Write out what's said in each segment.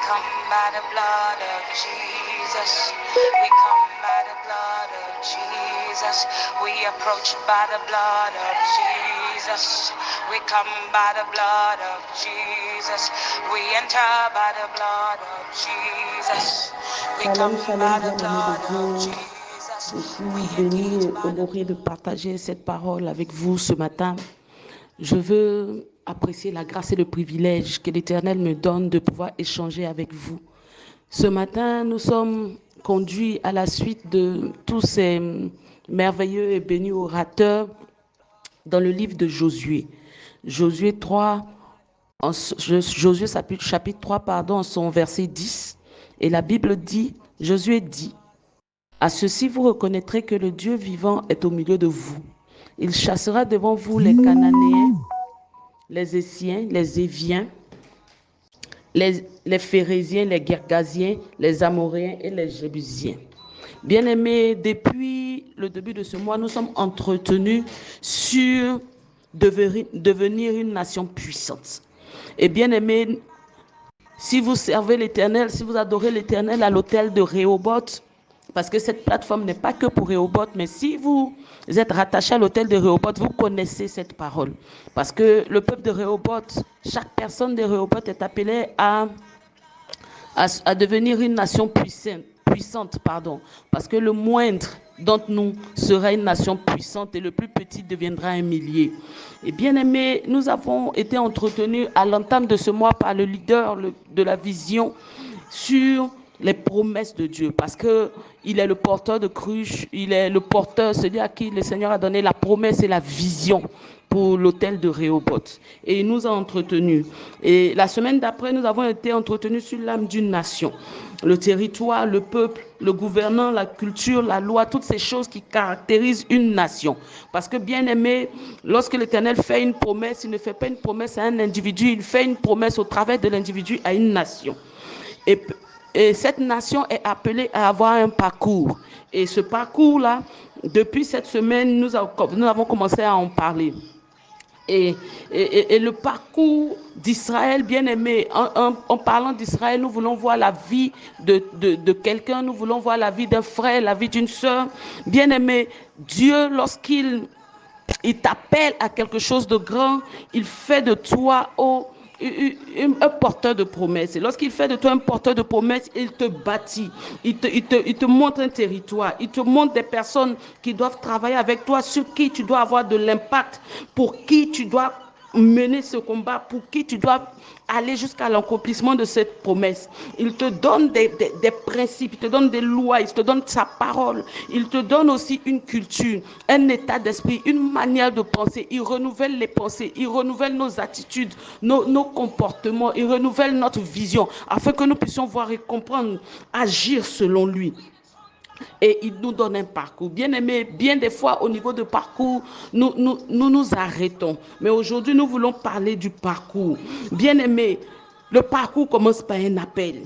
come by the blood of Jesus. We come by the blood of Jesus. We approach by the blood of Jesus. We come by the blood of Jesus. We enter by the blood of Jesus. We come by the blood of Jesus. Je suis bénie et honorée de partager cette parole avec vous ce matin. Je veux apprécier la grâce et le privilège que l'Éternel me donne de pouvoir échanger avec vous. Ce matin, nous sommes conduits à la suite de tous ces merveilleux et bénis orateurs dans le livre de Josué. Josué 3, Josué chapitre 3, en son verset 10. Et la Bible dit, Josué dit, « À ceci vous reconnaîtrez que le Dieu vivant est au milieu de vous. Il chassera devant vous les Cananéens, les Essiens, les Éviens, les Phérésiens, les Girgasiens, les Amoréens et les Jébusiens. » Bien-aimés, depuis le début de ce mois, nous sommes entretenus sur devenir une nation puissante. Et bien-aimés, si vous servez l'Éternel, si vous adorez l'Éternel à l'autel de Rehoboth, parce que cette plateforme n'est pas que pour Rehoboth, mais si vous êtes rattaché à l'autel de Rehoboth, vous connaissez cette parole. Parce que le peuple de Rehoboth, chaque personne de Rehoboth est appelée à devenir une nation puissante, parce que le moindre d'entre nous sera une nation puissante et le plus petit deviendra un millier. Et bien aimés, nous avons été entretenus à l'entame de ce mois par le leader de la vision sur les promesses de Dieu, parce qu'il est le porteur de cruche, il est le porteur, celui à qui le Seigneur a donné la promesse et la vision pour l'autel de Rehoboth. Et il nous a entretenus. Et la semaine d'après, nous avons été entretenus sur l'âme d'une nation. Le territoire, le peuple, le gouvernant, la culture, la loi, toutes ces choses qui caractérisent une nation. Parce que, bien aimé, lorsque l'Éternel fait une promesse, il ne fait pas une promesse à un individu, il fait une promesse au travers de l'individu à une nation. Et cette nation est appelée à avoir un parcours. Et ce parcours-là, depuis cette semaine, nous avons commencé à en parler. Et le parcours d'Israël, bien aimé, en parlant d'Israël, nous voulons voir la vie de quelqu'un, nous voulons voir la vie d'un frère, la vie d'une sœur. Bien aimé, Dieu, lorsqu'il t'appelle à quelque chose de grand, il fait de toi un porteur de promesses. Et lorsqu'il fait de toi un porteur de promesses, il te bâtit, il te montre un territoire, il te montre des personnes qui doivent travailler avec toi, sur qui tu dois avoir de l'impact, pour qui tu dois mener ce combat, pour qui tu dois aller jusqu'à l'accomplissement de cette promesse. Il te donne des principes, il te donne des lois, il te donne sa parole, il te donne aussi une culture, un état d'esprit, une manière de penser. Il renouvelle les pensées, il renouvelle nos attitudes, nos comportements, il renouvelle notre vision, afin que nous puissions voir et comprendre, agir selon lui. Et il nous donne un parcours. Bien aimé, bien des fois au niveau de parcours, nous arrêtons. Mais aujourd'hui, nous voulons parler du parcours. Bien aimé, le parcours commence par un appel.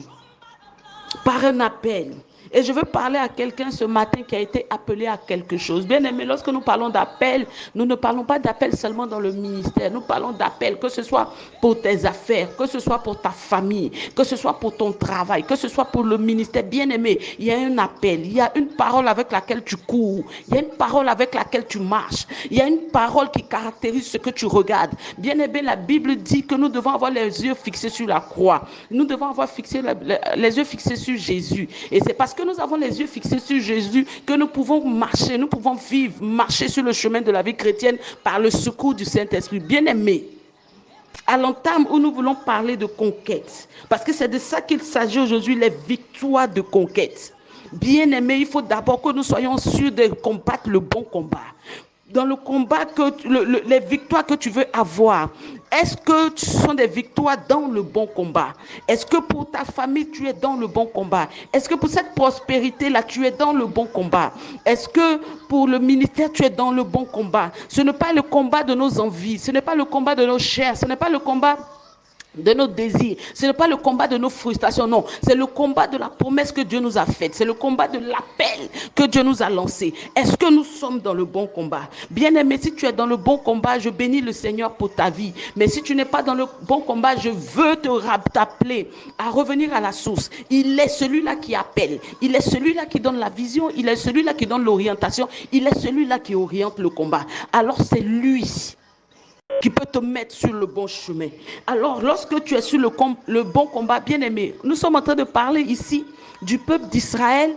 Par un appel. Et je veux parler à quelqu'un ce matin qui a été appelé à quelque chose. Bien aimé, lorsque nous parlons d'appel, nous ne parlons pas d'appel seulement dans le ministère. Nous parlons d'appel, que ce soit pour tes affaires, que ce soit pour ta famille, que ce soit pour ton travail, que ce soit pour le ministère. Bien aimé, il y a un appel, il y a une parole avec laquelle tu cours, il y a une parole avec laquelle tu marches, il y a une parole qui caractérise ce que tu regardes. Bien aimé, la Bible dit que nous devons avoir les yeux fixés sur la croix. Nous devons avoir les yeux fixés sur Jésus. Et c'est parce que nous avons les yeux fixés sur Jésus que nous pouvons marcher, nous pouvons vivre, marcher sur le chemin de la vie chrétienne par le secours du Saint-Esprit. Bien-aimés, à l'entame où nous voulons parler de conquête, parce que c'est de ça qu'il s'agit aujourd'hui, les victoires de conquête. Bien-aimés, il faut d'abord que nous soyons sûrs de combattre le bon combat. Dans le combat, les victoires que tu veux avoir, est-ce que ce sont des victoires dans le bon combat? Est-ce que pour ta famille, tu es dans le bon combat? Est-ce que pour cette prospérité-là, tu es dans le bon combat? Est-ce que pour le ministère, tu es dans le bon combat? Ce n'est pas le combat de nos envies, ce n'est pas le combat de nos chairs, ce n'est pas le combat de nos désirs. Ce n'est pas le combat de nos frustrations, non. C'est le combat de la promesse que Dieu nous a faite. C'est le combat de l'appel que Dieu nous a lancé. Est-ce que nous sommes dans le bon combat? Bien-aimé, si tu es dans le bon combat, je bénis le Seigneur pour ta vie. Mais si tu n'es pas dans le bon combat, je veux t'appeler à revenir à la source. Il est celui-là qui appelle. Il est celui-là qui donne la vision. Il est celui-là qui donne l'orientation. Il est celui-là qui oriente le combat. Alors c'est lui qui peut te mettre sur le bon chemin. Alors, lorsque tu es sur le bon combat, bien-aimé, nous sommes en train de parler ici du peuple d'Israël.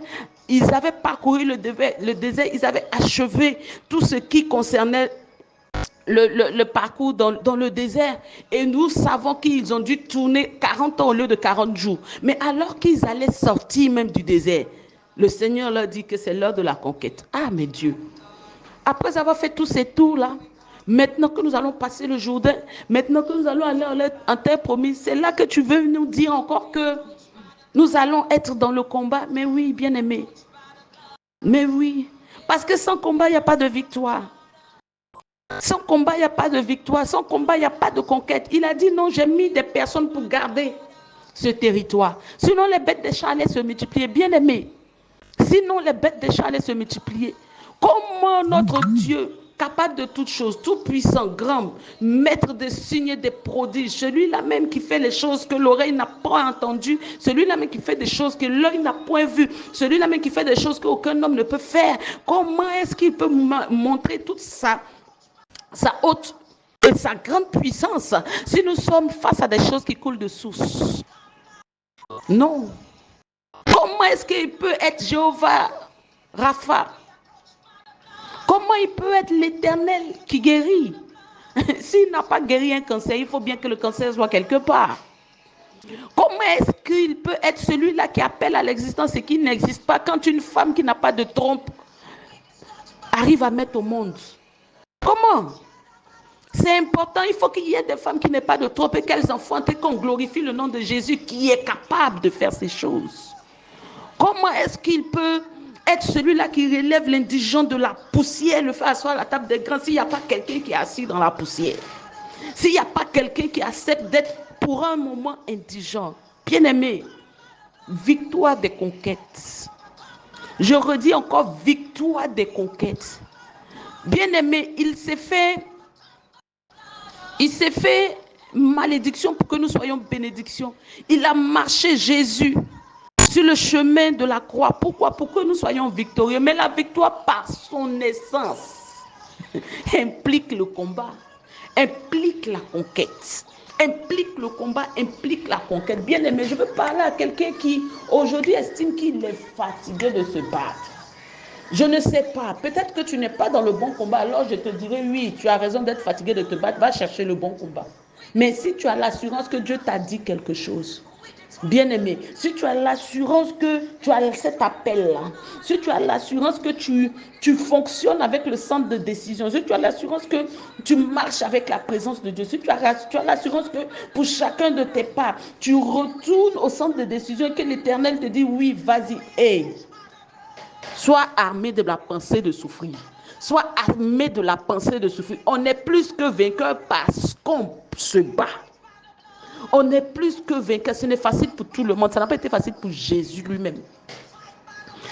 Ils avaient parcouru le désert, ils avaient achevé tout ce qui concernait le parcours dans le désert. Et nous savons qu'ils ont dû tourner 40 ans au lieu de 40 jours. Mais alors qu'ils allaient sortir même du désert, le Seigneur leur dit que c'est l'heure de la conquête. Ah, mes dieux! Après avoir fait tous ces tours-là, maintenant que nous allons passer le Jourdain, maintenant que nous allons aller en terre promise, c'est là que tu veux nous dire encore que nous allons être dans le combat. Mais oui, bien-aimé. Mais oui. Parce que sans combat, il n'y a pas de victoire. Sans combat, il n'y a pas de victoire. Sans combat, il n'y a pas de conquête. Il a dit non, j'ai mis des personnes pour garder ce territoire. Sinon, les bêtes des champs allaient se multiplier. Bien-aimé. Sinon, les bêtes des champs allaient se multiplier. Comment notre Dieu, capable de toutes choses, tout puissant, grand, maître des signes et des prodiges, celui-là même qui fait les choses que l'oreille n'a pas entendues, celui-là même qui fait des choses que l'œil n'a point vues, celui-là même qui fait des choses qu'aucun homme ne peut faire, comment est-ce qu'il peut montrer toute sa haute et sa grande puissance si nous sommes face à des choses qui coulent de source? Non. Comment est-ce qu'il peut être Jéhovah Rapha? Comment il peut être l'Éternel qui guérit? S'il n'a pas guéri un cancer, il faut bien que le cancer soit quelque part. Comment est-ce qu'il peut être celui-là qui appelle à l'existence et qui n'existe pas quand une femme qui n'a pas de trompe arrive à mettre au monde? Comment? C'est important, il faut qu'il y ait des femmes qui n'aient pas de trompe et qu'elles enfantent et qu'on glorifie le nom de Jésus qui est capable de faire ces choses. Comment est-ce qu'il peut être celui-là qui relève l'indigent de la poussière, le fait asseoir à la table des grands, s'il n'y a pas quelqu'un qui est assis dans la poussière? S'il n'y a pas quelqu'un qui accepte d'être pour un moment indigent? Bien-aimé, victoire des conquêtes. Je redis encore, victoire des conquêtes. Bien-aimé, il s'est fait malédiction pour que nous soyons bénédiction. Il a marché Jésus sur le chemin de la croix. Pourquoi? Pour que nous soyons victorieux. Mais la victoire par son essence implique le combat, implique la conquête, implique le combat, implique la conquête. Bien aimé, je veux parler à quelqu'un qui aujourd'hui estime qu'il est fatigué de se battre. Je ne sais pas, peut-être que tu n'es pas dans le bon combat, alors je te dirais oui, tu as raison d'être fatigué de te battre, va chercher le bon combat. Mais si tu as l'assurance que Dieu t'a dit quelque chose, bien-aimé, si tu as l'assurance que tu as cet appel-là, si tu as l'assurance que tu fonctionnes avec le centre de décision, si tu as l'assurance que tu marches avec la présence de Dieu, si tu as l'assurance que pour chacun de tes pas, tu retournes au centre de décision et que l'Éternel te dit oui, vas-y, hey. Sois armé de la pensée de souffrir. Sois armé de la pensée de souffrir. On est plus que vainqueur parce qu'on se bat. On est plus que vainqueur. Ce n'est facile pour tout le monde. Ça n'a pas été facile pour Jésus lui-même.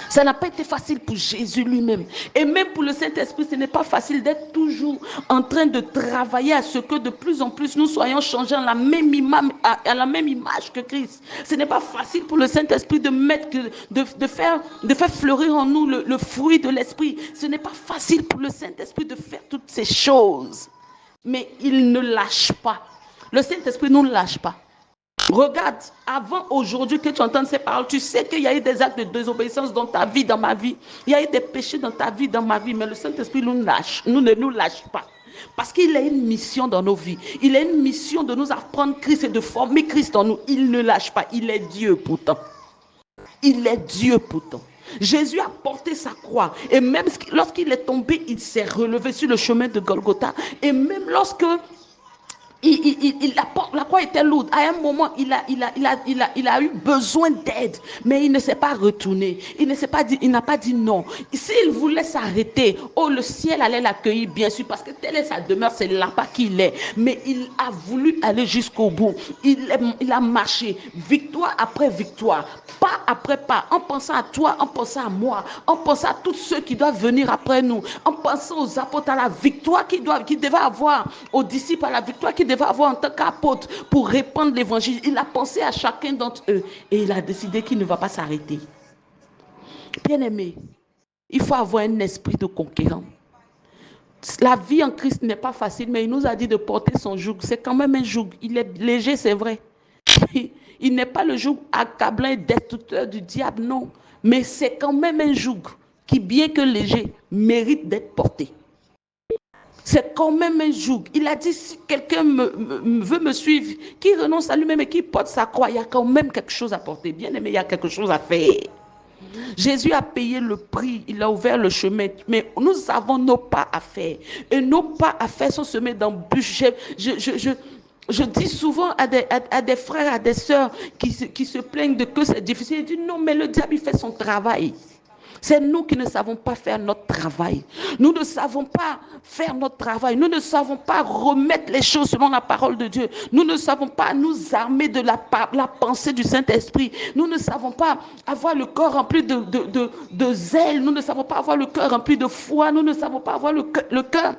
Ça n'a pas été facile pour Jésus lui-même. Et même pour le Saint-Esprit, ce n'est pas facile d'être toujours en train de travailler à ce que de plus en plus nous soyons changés à la même image que Christ. Ce n'est pas facile pour le Saint-Esprit de faire fleurir en nous le fruit de l'Esprit. Ce n'est pas facile pour le Saint-Esprit de faire toutes ces choses. Mais il ne lâche pas. Le Saint-Esprit ne nous lâche pas. Regarde, avant aujourd'hui que tu entends ces paroles, tu sais qu'il y a eu des actes de désobéissance dans ta vie, dans ma vie. Il y a eu des péchés dans ta vie, dans ma vie. Mais le Saint-Esprit ne nous lâche pas. Parce qu'il a une mission dans nos vies. Il a une mission de nous apprendre Christ et de former Christ en nous. Il ne lâche pas. Il est Dieu pourtant. Il est Dieu pourtant. Jésus a porté sa croix. Et même lorsqu'il est tombé, il s'est relevé sur le chemin de Golgotha. Et même lorsque La croix était lourde. À un moment, il a eu besoin d'aide, mais il ne s'est pas retourné. Il n'a pas dit non. S'il voulait s'arrêter, le ciel allait l'accueillir, bien sûr, parce que telle est sa demeure, c'est là-bas qu'il est. Mais il a voulu aller jusqu'au bout. Il a marché, victoire après victoire, pas après pas, en pensant à toi, en pensant à moi, en pensant à tous ceux qui doivent venir après nous, en pensant aux apôtres, à la victoire qu'ils devaient avoir, aux disciples, à la victoire qu'ils devaient avoir en tant qu'apôtres pour répandre l'évangile. Il a pensé à chacun d'entre eux et il a décidé qu'il ne va pas s'arrêter. Bien-aimé, il faut avoir un esprit de conquérant. La vie en Christ n'est pas facile, mais il nous a dit de porter son joug. C'est quand même un joug. Il est léger, c'est vrai. Il n'est pas le joug accablant et destructeur du diable, non. Mais c'est quand même un joug qui, bien que léger, mérite d'être porté. C'est quand même un joug. Il a dit, si quelqu'un veut me suivre, qui renonce à lui-même et qui porte sa croix, il y a quand même quelque chose à porter. Bien aimé, il y a quelque chose à faire. Jésus a payé le prix, il a ouvert le chemin, mais nous avons nos pas à faire. Et nos pas à faire sont semés d'embûches. Je dis souvent à des frères, à des sœurs qui se plaignent de que c'est difficile. Je dis non, mais le diable, il fait son travail. C'est nous qui ne savons pas faire notre travail. Nous ne savons pas faire notre travail. Nous ne savons pas remettre les choses selon la parole de Dieu. Nous ne savons pas nous armer de la pensée du Saint-Esprit. Nous ne savons pas avoir le cœur rempli de zèle. Nous ne savons pas avoir le cœur rempli de foi. Nous ne savons pas avoir le cœur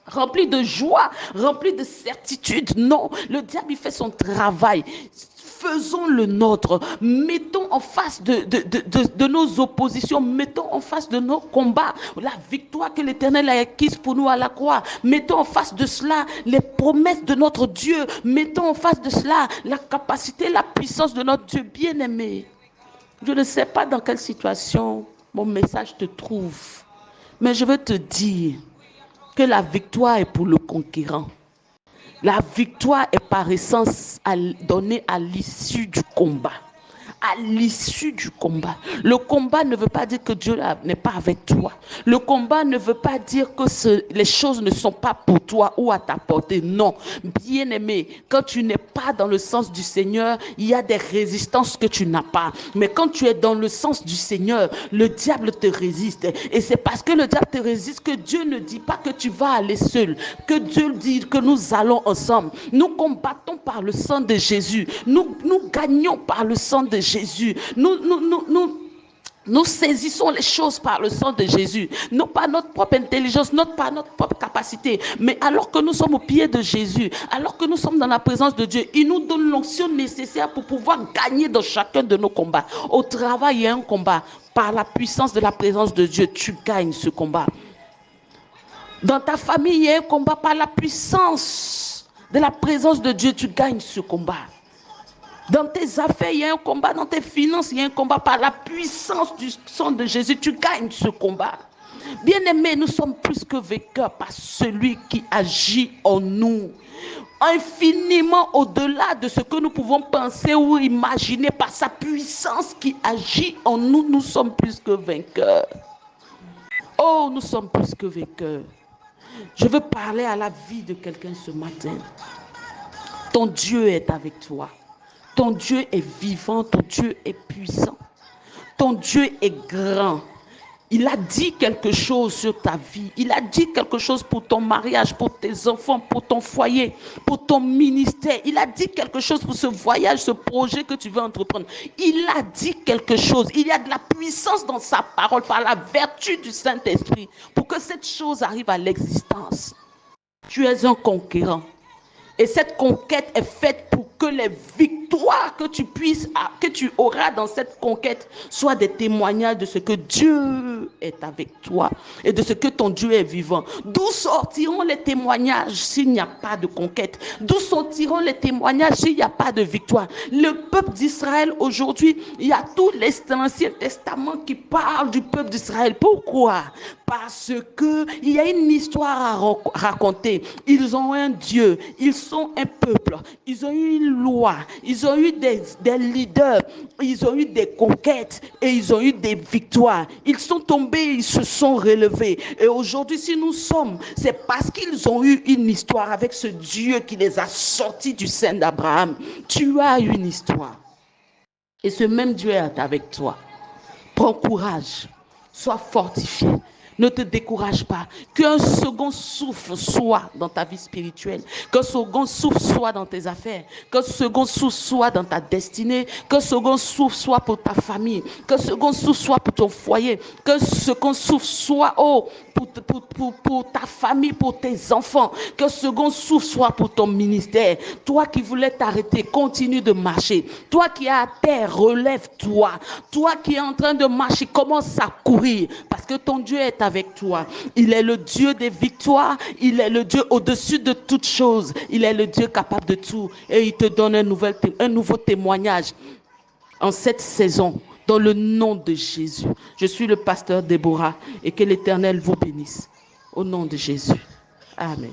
rempli de joie, rempli de certitude. Non, le diable, il fait son travail. Faisons le nôtre. Mettons en face de nos oppositions, mettons en face de nos combats la victoire que l'Éternel a acquise pour nous à la croix. Mettons en face de cela les promesses de notre Dieu. Mettons en face de cela la capacité, la puissance de notre Dieu bien-aimé. Je ne sais pas dans quelle situation mon message te trouve, mais je veux te dire que la victoire est pour le conquérant. La victoire est par essence donnée à l'issue du combat. À l'issue du combat. Le combat ne veut pas dire que Dieu n'est pas avec toi. Le combat ne veut pas dire que les choses ne sont pas pour toi ou à ta portée. Non. Bien-aimé, quand tu n'es pas dans le sens du Seigneur, il y a des résistances que tu n'as pas. Mais quand tu es dans le sens du Seigneur, le diable te résiste. Et c'est parce que le diable te résiste que Dieu ne dit pas que tu vas aller seul. Que Dieu dit que nous allons ensemble. Nous combattons par le sang de Jésus. Nous gagnons par le sang de Jésus. Nous saisissons les choses par le sang de Jésus. Non pas notre propre intelligence, non pas notre propre capacité. Mais alors que nous sommes au pied de Jésus, alors que nous sommes dans la présence de Dieu, il nous donne l'onction nécessaire pour pouvoir gagner dans chacun de nos combats. Au travail, il y a un combat. Par la puissance de la présence de Dieu, tu gagnes ce combat. Dans ta famille, il y a un combat. Par la puissance de la présence de Dieu, tu gagnes ce combat. Dans tes affaires, il y a un combat. Dans tes finances, il y a un combat. Par la puissance du sang de Jésus, tu gagnes ce combat. Bien-aimés, nous sommes plus que vainqueurs par celui qui agit en nous. Infiniment au-delà de ce que nous pouvons penser ou imaginer, par sa puissance qui agit en nous, nous sommes plus que vainqueurs. Oh, nous sommes plus que vainqueurs. Je veux parler à la vie de quelqu'un ce matin. Ton Dieu est avec toi. Ton Dieu est vivant, ton Dieu est puissant. Ton Dieu est grand. Il a dit quelque chose sur ta vie. Il a dit quelque chose pour ton mariage, pour tes enfants, pour ton foyer, pour ton ministère. Il a dit quelque chose pour ce voyage, ce projet que tu veux entreprendre. Il a dit quelque chose. Il y a de la puissance dans sa parole par la vertu du Saint-Esprit pour que cette chose arrive à l'existence. Tu es un conquérant. Et cette conquête est faite pour que les victoires que tu auras dans cette conquête soient des témoignages de ce que Dieu est avec toi et de ce que ton Dieu est vivant. D'où sortiront les témoignages s'il n'y a pas de conquête? D'où sortiront les témoignages s'il n'y a pas de victoire? Le peuple d'Israël aujourd'hui, il y a tout l'Ancien Testament qui parle du peuple d'Israël. Pourquoi? Parce qu'il y a une histoire à raconter. Ils ont un Dieu, ils sont un peuple, ils ont une loi, ils Ils ont eu des leaders, ils ont eu des conquêtes et ils ont eu des victoires. Ils sont tombés, ils se sont relevés. Et aujourd'hui, si nous sommes, c'est parce qu'ils ont eu une histoire avec ce Dieu qui les a sortis du sein d'Abraham. Tu as une histoire. Et ce même Dieu est avec toi. Prends courage, sois fortifié. Ne te décourage pas. Qu'un second souffle soit dans ta vie spirituelle. Qu'un second souffle soit dans tes affaires. Qu'un second souffle soit dans ta destinée. Qu'un second souffle soit pour ta famille. Qu'un second souffle soit pour ton foyer. Qu'un second souffle soit pour ta famille, pour tes enfants. Qu'un second souffle soit pour ton ministère. Toi qui voulais t'arrêter, continue de marcher. Toi qui es à terre, relève-toi. Toi qui es en train de marcher, commence à courir. Parce que ton Dieu est avec toi. Il est le Dieu des victoires. Il est le Dieu au-dessus de toutes choses. Il est le Dieu capable de tout. Et il te donne un nouveau témoignage en cette saison. Dans le nom de Jésus. Je suis le pasteur Déborah et que l'Éternel vous bénisse. Au nom de Jésus. Amen.